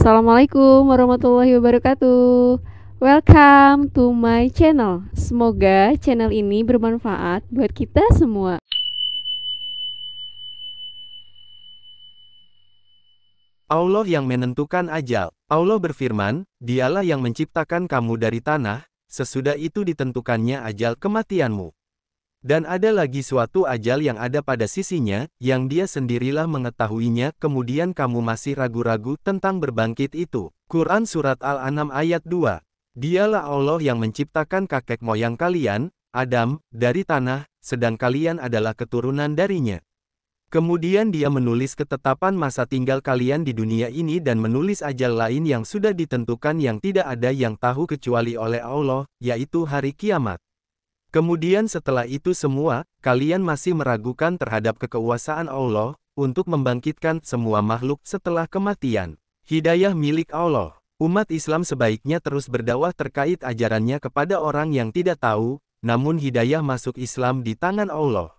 Assalamualaikum warahmatullahi wabarakatuh. Welcome to my channel. Semoga channel ini bermanfaat buat kita semua. Allah yang menentukan ajal. Allah berfirman, Dialah yang menciptakan kamu dari tanah, sesudah itu ditentukannya ajal kematianmu. Dan ada lagi suatu ajal yang ada pada sisinya, yang dia sendirilah mengetahuinya, kemudian kamu masih ragu-ragu tentang berbangkit itu. Quran Surat Al-An'am ayat 2. Dialah Allah yang menciptakan kakek moyang kalian, Adam, dari tanah, sedang kalian adalah keturunan darinya. Kemudian dia menulis ketetapan masa tinggal kalian di dunia ini dan menulis ajal lain yang sudah ditentukan yang tidak ada yang tahu kecuali oleh Allah, yaitu hari kiamat. Kemudian setelah itu semua, kalian masih meragukan terhadap kekuasaan Allah, untuk membangkitkan semua makhluk setelah kematian. Hidayah milik Allah. Umat Islam sebaiknya terus berdakwah terkait ajarannya kepada orang yang tidak tahu, namun hidayah masuk Islam di tangan Allah.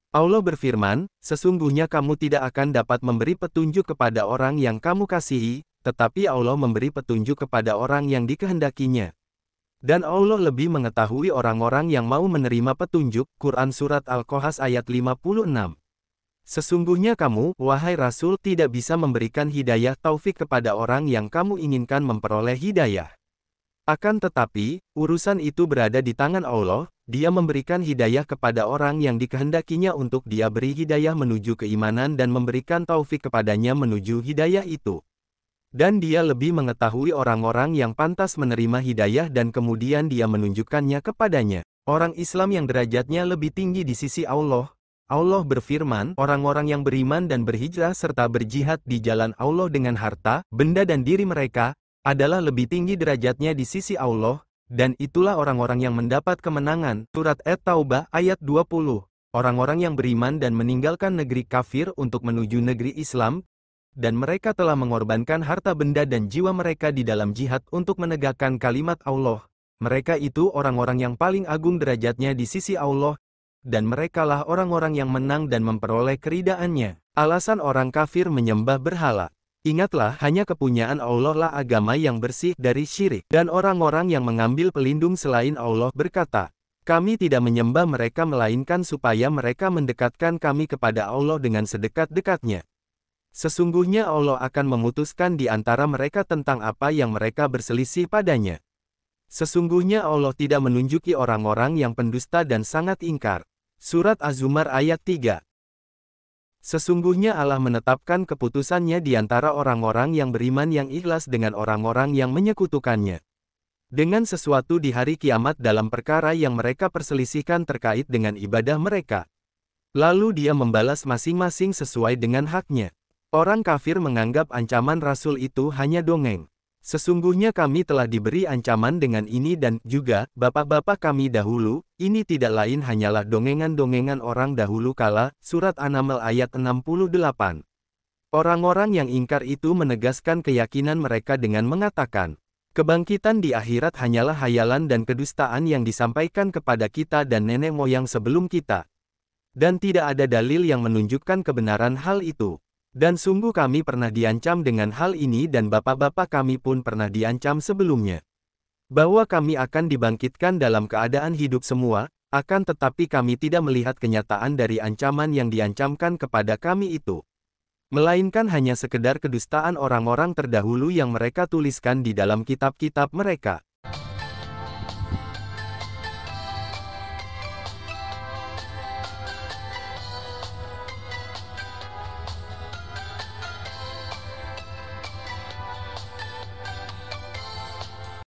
Allah berfirman, sesungguhnya kamu tidak akan dapat memberi petunjuk kepada orang yang kamu kasihi, tetapi Allah memberi petunjuk kepada orang yang dikehendakinya. Dan Allah lebih mengetahui orang-orang yang mau menerima petunjuk. Quran Surat Al-Qasas ayat 56. Sesungguhnya kamu, wahai Rasul, tidak bisa memberikan hidayah taufik kepada orang yang kamu inginkan memperoleh hidayah. Akan tetapi, urusan itu berada di tangan Allah, Dia memberikan hidayah kepada orang yang dikehendakinya untuk Dia beri hidayah menuju keimanan dan memberikan taufik kepadanya menuju hidayah itu. Dan Dia lebih mengetahui orang-orang yang pantas menerima hidayah dan kemudian Dia menunjukkannya kepadanya. Orang Islam yang derajatnya lebih tinggi di sisi Allah. Allah berfirman, orang-orang yang beriman dan berhijrah serta berjihad di jalan Allah dengan harta, benda dan diri mereka, adalah lebih tinggi derajatnya di sisi Allah, dan itulah orang-orang yang mendapat kemenangan. Surat At-Taubah ayat 20. Orang-orang yang beriman dan meninggalkan negeri kafir untuk menuju negeri Islam, dan mereka telah mengorbankan harta benda dan jiwa mereka di dalam jihad untuk menegakkan kalimat Allah. Mereka itu orang-orang yang paling agung derajatnya di sisi Allah, dan merekalah orang-orang yang menang dan memperoleh keridhaannya. Alasan orang kafir menyembah berhala. Ingatlah, hanya kepunyaan Allah lah agama yang bersih dari syirik. Dan orang-orang yang mengambil pelindung selain Allah berkata, kami tidak menyembah mereka melainkan supaya mereka mendekatkan kami kepada Allah dengan sedekat-dekatnya. Sesungguhnya Allah akan memutuskan di antara mereka tentang apa yang mereka berselisih padanya. Sesungguhnya Allah tidak menunjuki orang-orang yang pendusta dan sangat ingkar. Surat Az-Zumar ayat 3. Sesungguhnya Allah menetapkan keputusannya di antara orang-orang yang beriman yang ikhlas dengan orang-orang yang menyekutukannya. Dengan sesuatu di hari kiamat dalam perkara yang mereka perselisihkan terkait dengan ibadah mereka. Lalu Dia membalas masing-masing sesuai dengan haknya. Orang kafir menganggap ancaman Rasul itu hanya dongeng. Sesungguhnya kami telah diberi ancaman dengan ini dan juga, bapak-bapak kami dahulu, ini tidak lain hanyalah dongengan-dongengan orang dahulu kala. Surat An-Naml ayat 68. Orang-orang yang ingkar itu menegaskan keyakinan mereka dengan mengatakan, kebangkitan di akhirat hanyalah hayalan dan kedustaan yang disampaikan kepada kita dan nenek moyang sebelum kita. Dan tidak ada dalil yang menunjukkan kebenaran hal itu. Dan sungguh kami pernah diancam dengan hal ini dan bapak-bapak kami pun pernah diancam sebelumnya. Bahwa kami akan dibangkitkan dalam keadaan hidup semua, akan tetapi kami tidak melihat kenyataan dari ancaman yang diancamkan kepada kami itu. Melainkan hanya sekedar kedustaan orang-orang terdahulu yang mereka tuliskan di dalam kitab-kitab mereka.